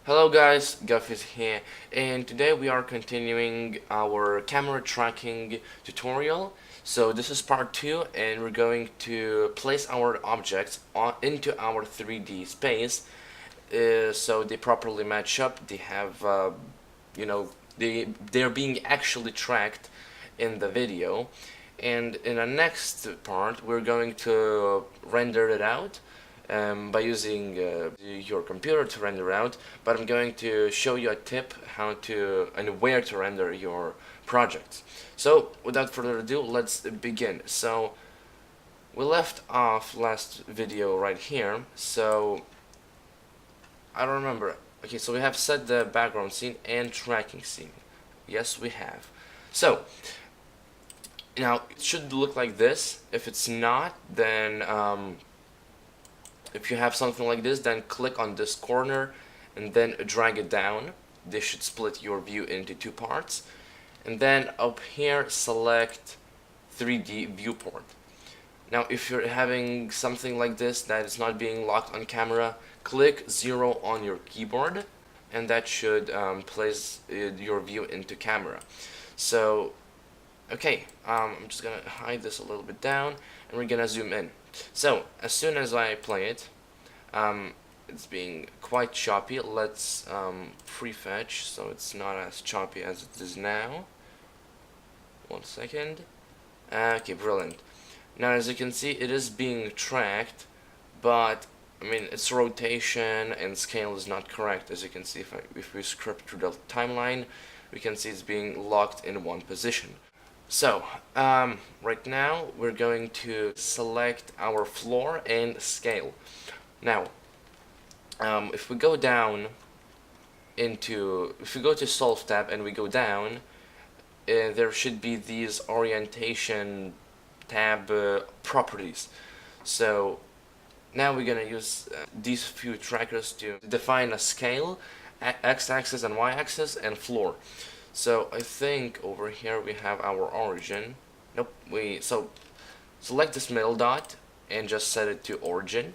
Hello guys, Gufis here, and today we are continuing our camera tracking tutorial. So this is part 2, and we're going to place our objects into our 3D space so they properly match up. They have, you know, they're being actually tracked in the video. And in the next part, we're going to render it out by using your computer to render out, but I'm going to show you a tip how to and where to render your projects. So without further ado, let's begin. So we left off last video right here. So I don't remember. Okay, so we have set the background scene and tracking scene. Yes, we have. So now it should look like this. If it's not, then if you have something like this, then click on this corner and then drag it down. This should split your view into two parts. And then up here, select 3D viewport. Now, if you're having something like this that is not being locked on camera, click 0 on your keyboard, and that should place your view into camera. So, okay, I'm just gonna hide this a little bit down, and we're gonna zoom in. So, as soon as I play it, it's being quite choppy. Let's prefetch so it's not as choppy as it is now. 1 second. Okay, brilliant. Now, as you can see, it is being tracked, but I mean, its rotation and scale is not correct. As you can see, if we script through the timeline, we can see it's being locked in one position. So, right now we're going to select our floor and scale. Now, if we go down if we go to Solve tab and we go down, there should be these orientation tab properties. So now we're gonna use these few trackers to define a scale, x-axis and y-axis, and floor. So I think over here we have our origin. Nope, so select this middle dot and just set it to origin.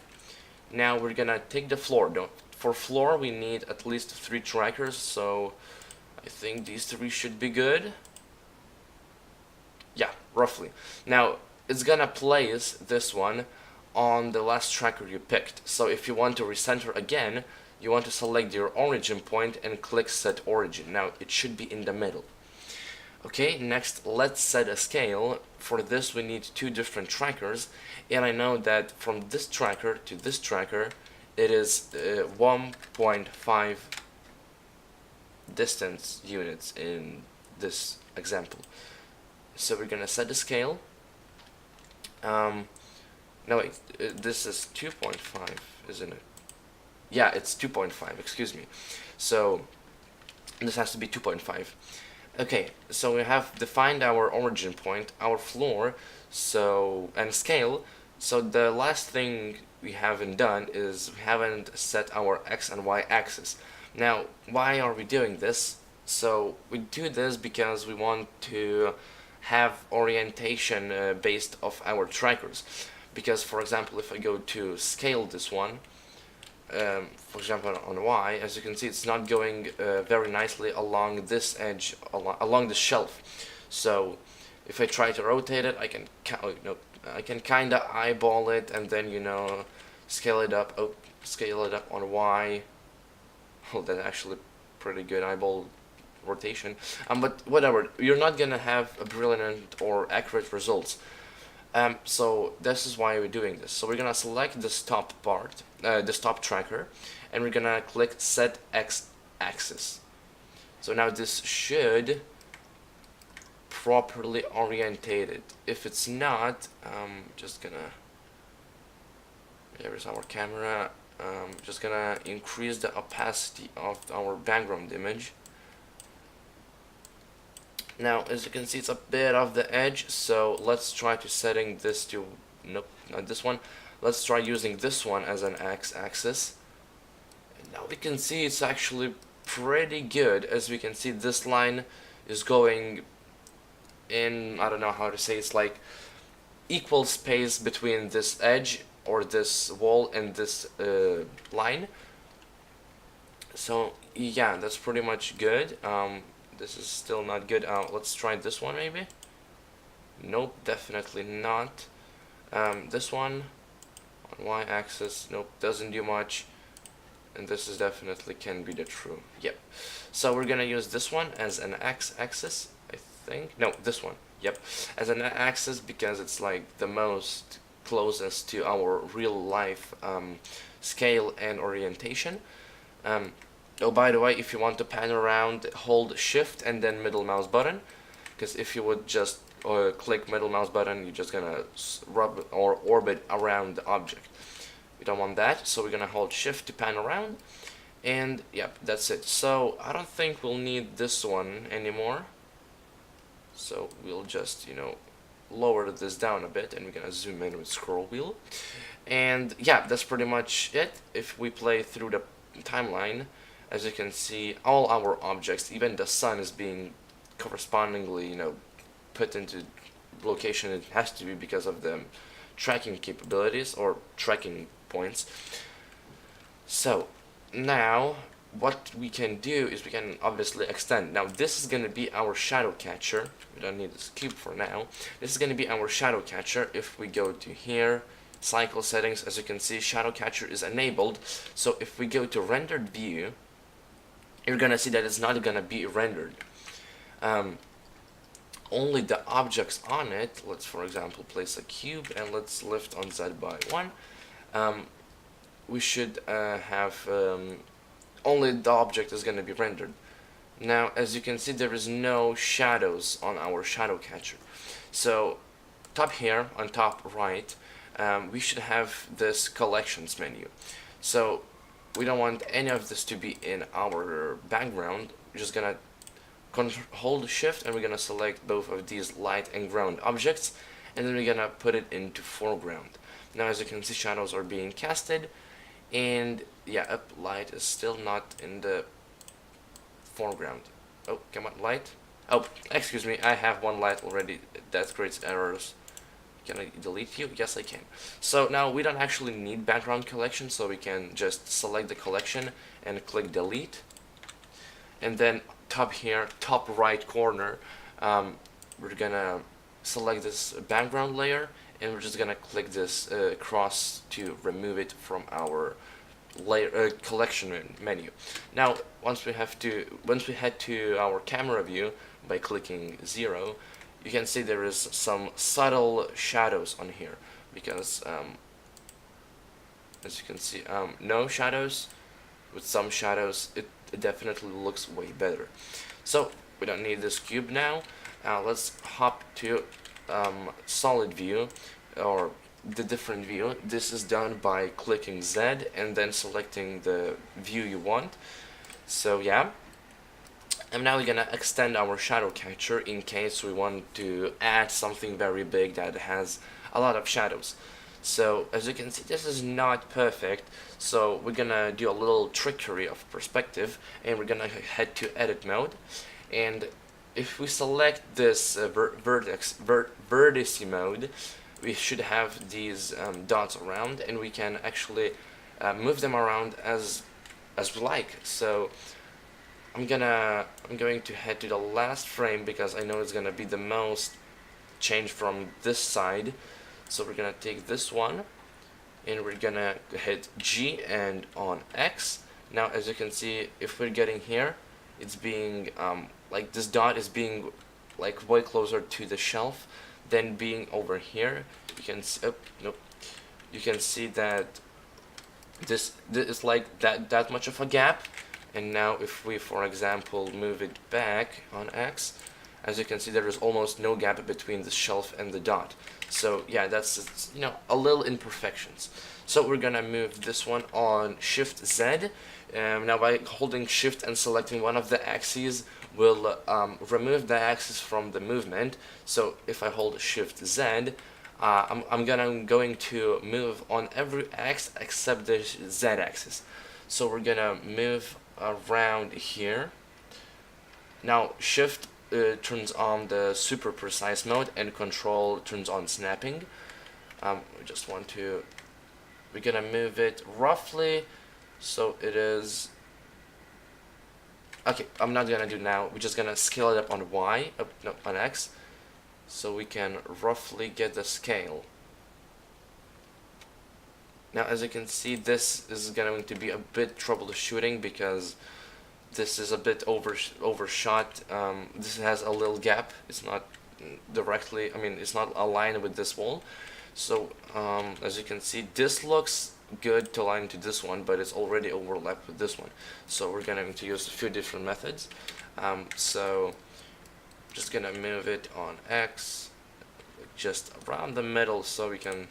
Now we're gonna take the floor. For floor we need at least 3 trackers, so I think these 3 should be good. Yeah, roughly. Now it's gonna place this one on the last tracker you picked. So if you want to recenter again, you want to select your origin point and click set origin. Now it should be in the middle. Okay, next let's set a scale. For this we need 2 different trackers, and I know that from this tracker to this tracker it is 1.5 distance units in this example. So we're gonna set the scale. No wait, this is 2.5, isn't it? Yeah, it's 2.5, excuse me. So this has to be 2.5. Okay, so we have defined our origin point, our floor, and scale. So the last thing we haven't done is we haven't set our x and y axis. Now, why are we doing this? So we do this because we want to have orientation based off our trackers. Because, for example, if I go to scale this one, for example on Y, as you can see, it's not going very nicely along this edge, along the shelf. So if I try to rotate it, I can kind of eyeball it and then scale it up. Scale it up on Y. Oh, that's actually pretty good eyeball rotation. But whatever, you're not gonna have a brilliant or accurate results. So this is why we're doing this. So we're gonna select this top part, this top tracker, and we're gonna click set x-axis. So now this should properly orientate it. If it's not, just gonna, there's our camera. Just gonna increase the opacity of our background image. Now, as you can see, it's a bit off the edge, so let's try to setting this to, nope, not this one. Let's try using this one as an x-axis. And now we can see it's actually pretty good. As we can see, this line is going in, I don't know how to say, it's like equal space between this edge or this wall and this line. So yeah, that's pretty much good. This is still not good. Let's try this one maybe. Nope, definitely not. This one on y-axis, nope, doesn't do much. And this is definitely can be the true. Yep. So we're gonna use this one as an x-axis, I think. No, this one. Yep, as an axis because it's like the most closest to our real life scale and orientation. Oh, by the way, if you want to pan around, hold shift and then middle mouse button, because if you would just click middle mouse button, you're just gonna rub or orbit around the object. We don't want that, so we're gonna hold shift to pan around, and yep, that's it. So I don't think we'll need this one anymore, so we'll just, you know, lower this down a bit, and we're gonna zoom in with scroll wheel. And yeah, that's pretty much it. If we play through the timeline, as you can see, all our objects, even the sun, is being correspondingly, you know, put into location it has to be because of the tracking capabilities or tracking points. So now what we can do is we can obviously extend. Now this is going to be our shadow catcher. We don't need this cube for now. This is going to be our shadow catcher. If we go to here, cycle settings, as you can see, shadow catcher is enabled. So if we go to rendered view, you're going to see that it's not going to be rendered. Only the objects on it, let's for example place a cube and let's lift on Z by 1, we should have only the object is going to be rendered. Now as you can see, there is no shadows on our shadow catcher. So top here on top right, we should have this collections menu. So we don't want any of this to be in our background. We're just gonna hold shift and we're gonna select both of these light and ground objects, and then we're gonna put it into foreground. Now as you can see, shadows are being casted, and yeah, light is still not in the foreground. Oh, come on, light. Oh, excuse me, I have one light already. That creates errors. Can I delete you? Yes, I can. So now we don't actually need background collection, so we can just select the collection and click delete. And then top here, top right corner, we're gonna select this background layer, and we're just gonna click this cross to remove it from our layer collection menu. Now once we head to our camera view by clicking 0, you can see there is some subtle shadows on here, because as you can see, no shadows. With some shadows, it definitely looks way better. So we don't need this cube now. Let's hop to solid view, or the different view. This is done by clicking Z and then selecting the view you want. So yeah, and now we're gonna extend our shadow catcher in case we want to add something very big that has a lot of shadows. So as you can see, this is not perfect, so we're gonna do a little trickery of perspective, and we're gonna head to edit mode. And if we select this vertex mode, we should have these dots around, and we can actually move them around as we like. So I'm going to head to the last frame because I know it's gonna be the most change from this side. So we're gonna take this one, and we're gonna hit G and on X. Now as you can see, if we're getting here, it's being like this dot is being like way closer to the shelf than being over here. You can see, nope, you can see that this is like that much of a gap. And now if we, for example, move it back on X, as you can see, there is almost no gap between the shelf and the dot. So yeah, that's, you know, a little imperfections. So we're gonna move this one on Shift Z. Now by holding Shift and selecting one of the axes, will remove the axis from the movement. So if I hold Shift Z, I'm going to move on every X except the Z axis. So we're gonna move around here. Now Shift turns on the super precise mode, and Control turns on snapping. We just want to, we're gonna move it roughly so it is Okay, I'm not gonna do now. We're just gonna scale it up on Y, no, on X, so we can roughly get the scale. Now, as you can see, this is going to be a bit troubleshooting because this is a bit overshot. This has a little gap. It's not directly, I mean, it's not aligned with this wall. So, as you can see, this looks good to align to this one, but it's already overlapped with this one. So we're going to use a few different methods. So, just gonna move it on X, just around the middle, so we can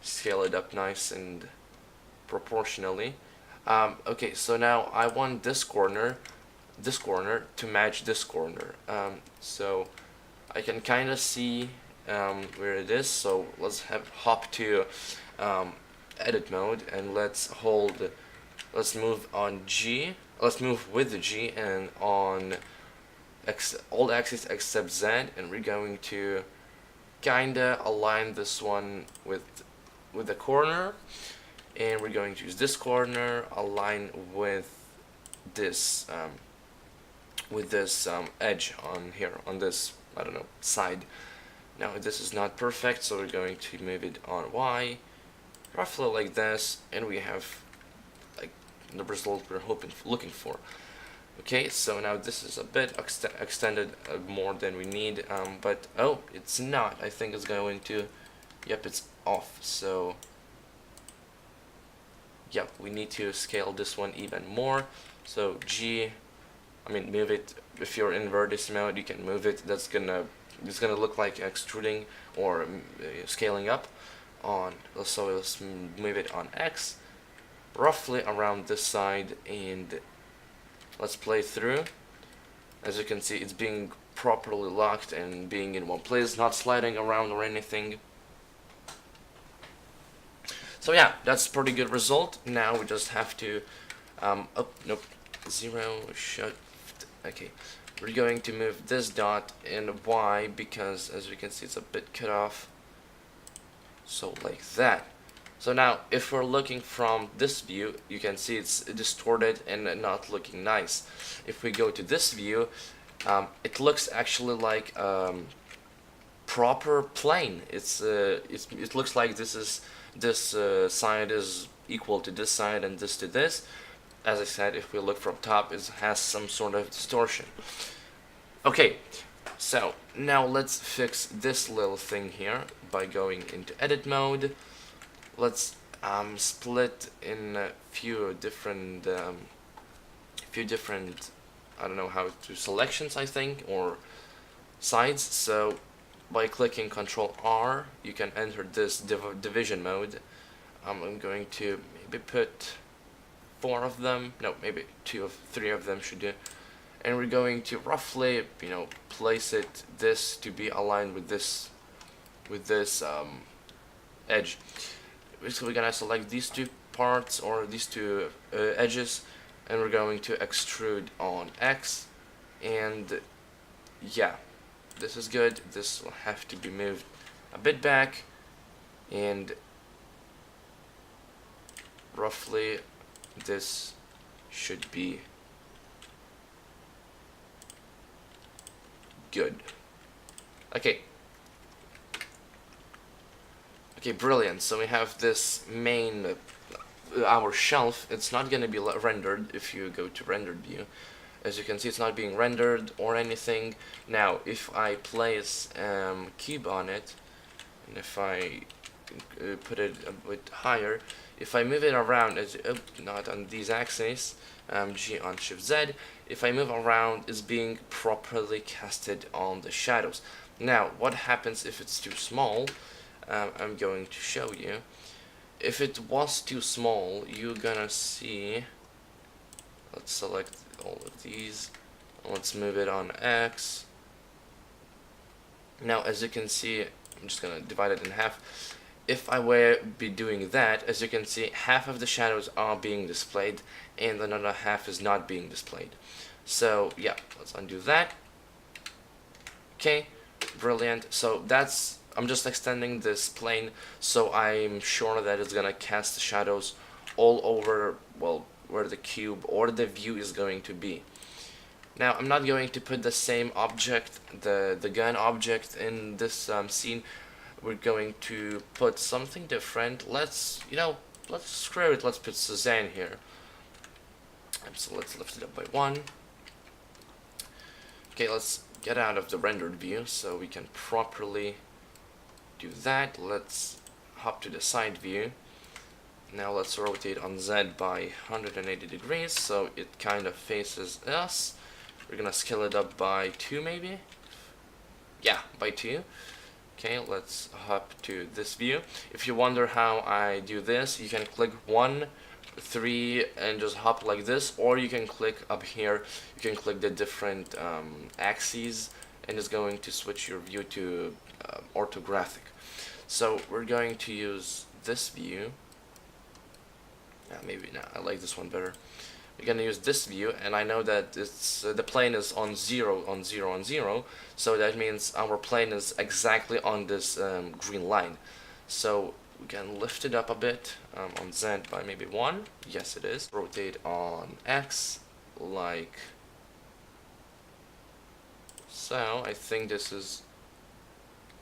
scale it up nice and proportionally. Okay, so now I want this corner to match this corner. So I can kind of see where it is. So let's hop to edit mode, and let's move on G. Let's move with the G and on all axes except Z, and we're going to kinda align this one with the corner, and we're going to use this corner align with this edge on here, on this, I don't know, side. Now this is not perfect, so we're going to move it on Y roughly like this, and we have like the result we're looking for. Okay, so now this is a bit extended more than we need, but oh, it's not. I think it's going to, yep, it's off. So yep, we need to scale this one even more. So G, I mean, move it. If you're in vertex mode, you can move it. It's gonna look like extruding or scaling up on. So let's move it on X, roughly around this side, and let's play through. As you can see, it's being properly locked and being in one place, not sliding around or anything. So yeah, that's pretty good result. Now we just have to, oh, nope, 0, shift, okay. We're going to move this dot in Y because, as you can see, it's a bit cut off. So like that. So now, if we're looking from this view, you can see it's distorted and not looking nice. If we go to this view, it looks actually like proper plane. It looks like this side is equal to this side and this to this. As I said, if we look from top, it has some sort of distortion. Okay, so now let's fix this little thing here by going into edit mode. Let's split in a few different I don't know how to selections, I think, or sides. So by clicking Control R, you can enter this division mode. I'm going to maybe put 4 of them. No, maybe 3 of them should do. And we're going to roughly, you know, place this to be aligned with this edge. So we're gonna select these 2 parts, or these 2 edges, and we're going to extrude on X. And yeah, this is good. This will have to be moved a bit back, and roughly this should be good. Okay, brilliant. So we have this main, our shelf. It's not going to be rendered if you go to rendered view. As you can see, it's not being rendered or anything. Now, if I place cube on it, and if I put it a bit higher, if I move it around, not on these axes, G on Shift Z, if I move around, it's being properly casted on the shadows. Now, what happens if it's too small? I'm going to show you. If it was too small, you're gonna see, let's select all of these, let's move it on X. Now, as you can see, I'm just gonna divide it in half. If I were be doing that, as you can see, half of the shadows are being displayed and another half is not being displayed. So yeah, let's undo that. Okay, brilliant. So that's, I'm just extending this plane so I'm sure that it's gonna cast the shadows all over, well, where the cube or the view is going to be. Now I'm not going to put the same object, the gun object, in this scene. We're going to put something different. Let's screw it. Let's put Suzanne here. So let's lift it up by 1. Okay, let's get out of the rendered view so we can properly do that. Let's hop to the side view. Now let's rotate on Z by 180 degrees so it kind of faces us. We're gonna scale it up by 2 maybe? Yeah, by 2. Okay, let's hop to this view. If you wonder how I do this, you can click 1, 3 and just hop like this, or you can click up here, you can click the different axes and it's going to switch your view to orthographic. So we're going to use this view. Maybe no, I like this one better. We're gonna use this view, and I know that it's the plane is on 0, on 0, on 0, so that means our plane is exactly on this green line. So we can lift it up a bit on Z by maybe 1. Yes, it is. Rotate on X like so. I think this is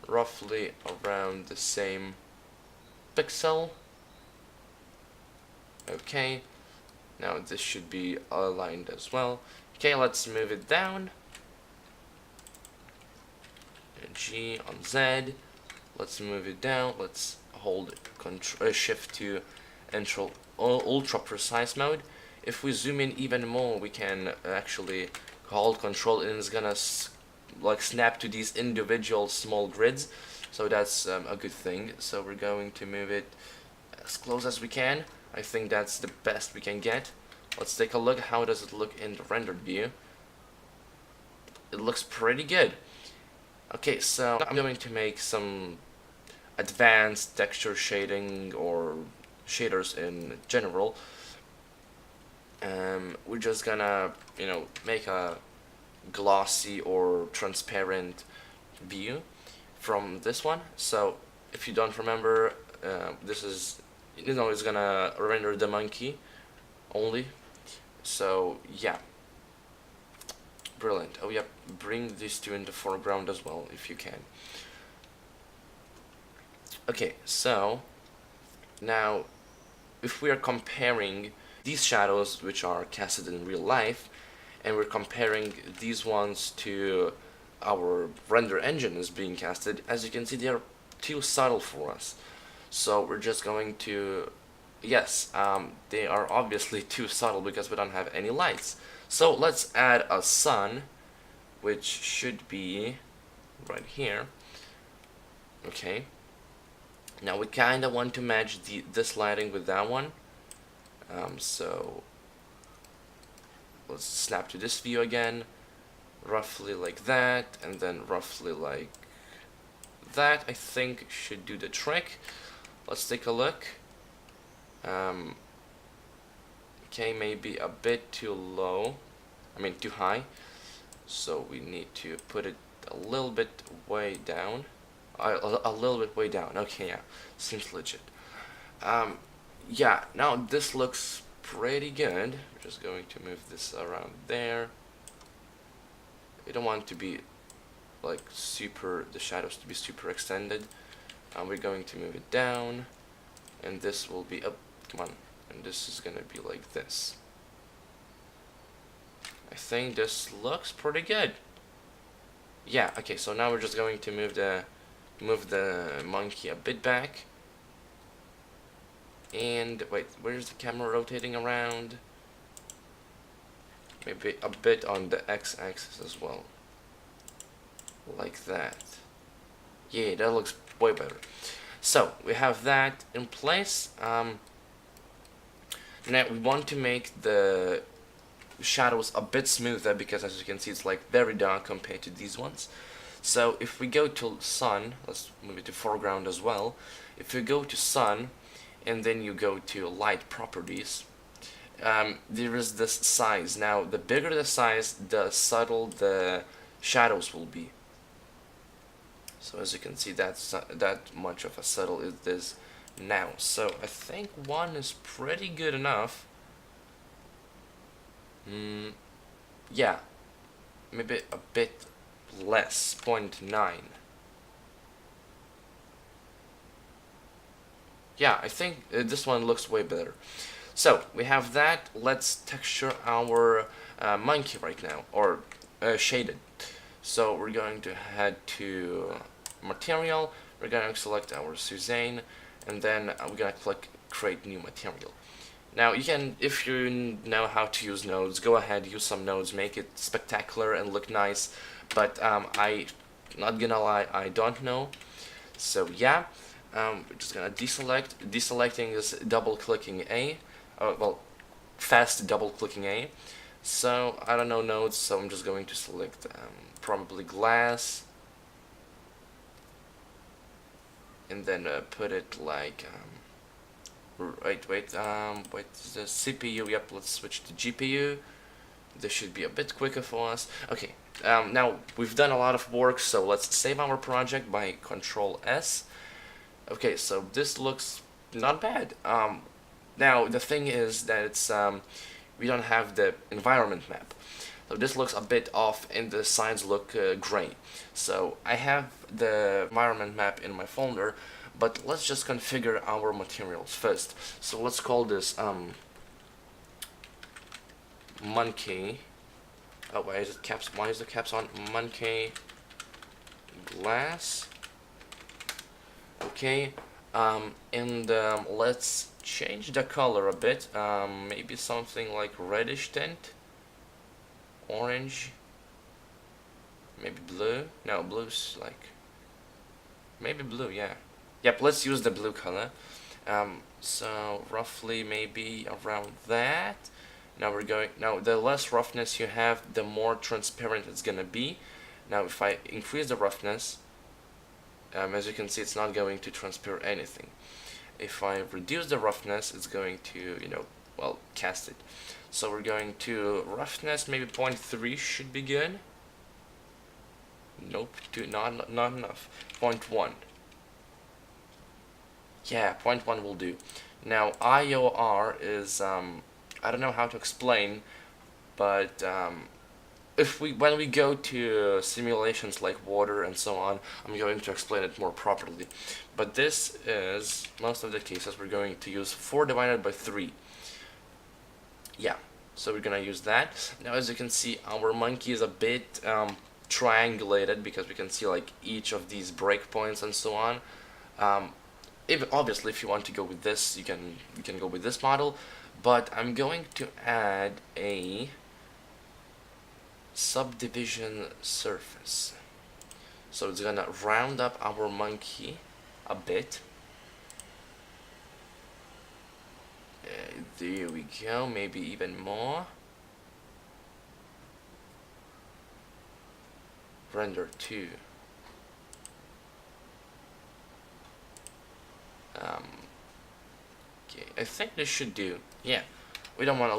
roughly around the same pixel. Okay, now this should be aligned as well. Okay, let's move it down. G on Z. Let's move it down. Let's hold Shift to enter ultra precise mode. If we zoom in even more, we can actually hold Control, and it's gonna like snap to these individual small grids. So that's a good thing. So we're going to move it as close as we can. I think that's the best we can get. Let's take a look. How does it look in the rendered view? It looks pretty good. Okay, so I'm going to make some advanced texture shading or shaders in general. We're just gonna, make a glossy or transparent view from this one. So if you don't remember, this is, it's gonna render the monkey only. So yeah, brilliant. Oh yep, bring these two in the foreground as well if you can. Okay, so now if we are comparing these shadows which are casted in real life, and we're comparing these ones to our render engine is being casted, as you can see, they are too subtle for us. So we're just going to, yes, they are obviously too subtle because we don't have any lights. So let's add a sun, which should be right here. Okay. Now we kind of want to match this lighting with that one. So let's snap to this view again, roughly like that, and then roughly like that. I think should do the trick. Let's take a look. Okay, maybe a bit too low, too high, so we need to put it a little bit way down. A little bit way down. Okay, yeah, seems legit. Yeah, now this looks pretty good. We're just going to move this around there. We don't want to be like the shadows to be super extended. We're going to move it down, and this will be up. Come on, and this is gonna be like this. I think this looks pretty good. Yeah. Okay. So now we're just going to move the monkey a bit back. And wait, where's the camera rotating around? Maybe a bit on the x-axis as well. Like that. Yeah, that looks way better. So we have that in place. Now we want to make the shadows a bit smoother because, as you can see, it's like very dark compared to these ones. So if we go to sun, let's move it to foreground as well. If we go to sun, and then you go to light properties, there is this size. Now the bigger the size, the subtle the shadows will be. So as you can see, that's that much of a subtle is this now. So I think 1 is pretty good enough. Yeah, maybe a bit less, 0.9. Yeah, I think this one looks way better. So we have that. Let's texture our monkey right now, or shaded. So we're going to head to material. We're going to select our Suzanne, and then we're going to click create new material. Now you can, if you know how to use nodes, go ahead, use some nodes, make it spectacular and look nice. But I, not gonna lie, I don't know. So yeah, we're just gonna deselect. Deselecting is double clicking A. Well, fast double clicking A. So I don't know nodes, so I'm just going to select probably glass, and then put it like wait, the CPU. Yep, let's switch to GPU. This should be a bit quicker for us. Okay, now we've done a lot of work, so let's save our project by Control S. Okay, so this looks not bad. Now the thing is that it's we don't have the environment map, so this looks a bit off, and the sides look gray. So I have the environment map in my folder, but let's just configure our materials first. So let's call this monkey. Oh, why is it caps? Why is the caps on? Monkey glass. Okay, and let's change the color a bit. Maybe something like reddish tint, orange, maybe blue. No, blue's like maybe blue. Yeah. Yep. Let's use the blue color. So roughly maybe around that. Now we're going. Now the less roughness you have, the more transparent it's gonna be. Now if I increase the roughness, as you can see, it's not going to transparent anything. If I reduce the roughness, it's going to, you know, well, cast it. So we're going to roughness, maybe 0.3 should be good. Nope, not enough. 0.1. Yeah, 0.1 will do. Now IOR is I don't know how to explain, but if when we go to simulations like water and so on, I'm going to explain it more properly. But this is, most of the cases, we're going to use 4 divided by 3. Yeah, so we're gonna use that. Now as you can see, our monkey is a bit triangulated, because we can see like each of these breakpoints and so on. Obviously if you want to go with this, you can go with this model, but I'm going to add a subdivision surface. So it's gonna round up our monkey a bit. There we go, maybe even more. Render 2. Okay, I think this should do. Yeah, we don't want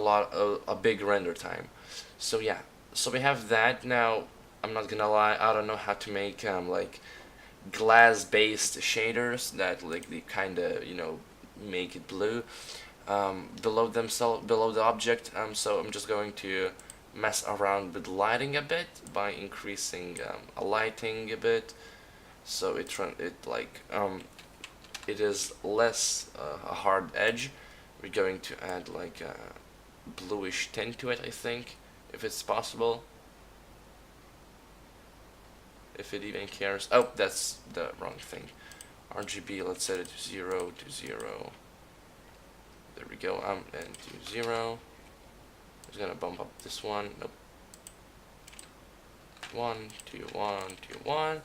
a big render time. So yeah, so we have that. Now I'm not gonna lie, I don't know how to make like glass based shaders that like they kinda, you know, make it blue below the object. So I'm just going to mess around with lighting a bit by increasing a lighting a bit, so it is less a hard edge. We're going to add like a bluish tint to it, I think, if it's possible, if it even cares. Oh, that's the wrong thing. RGB, let's set it to 0 to 0. There we go. And to 0. I'm just gonna bump up this one. Nope. 1, 2, 1, 2, 1.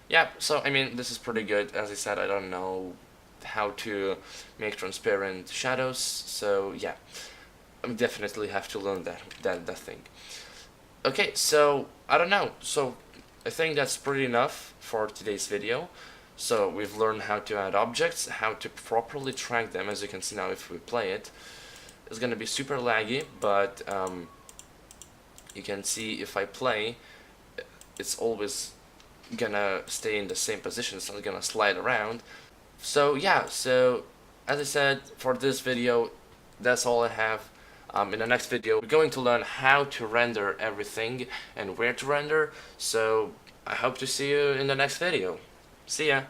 Yeah, so I mean, this is pretty good. As I said, I don't know how to make transparent shadows, so yeah, I definitely have to learn that thing. Okay, so I don't know. So I think that's pretty enough for today's video. So we've learned how to add objects, how to properly track them. As you can see now, if we play it, it's gonna be super laggy, but you can see if I play, it's always gonna stay in the same position. It's not gonna slide around. So yeah, so as I said, for this video, that's all I have. In the next video, we're going to learn how to render everything and where to render. So I hope to see you in the next video. See ya!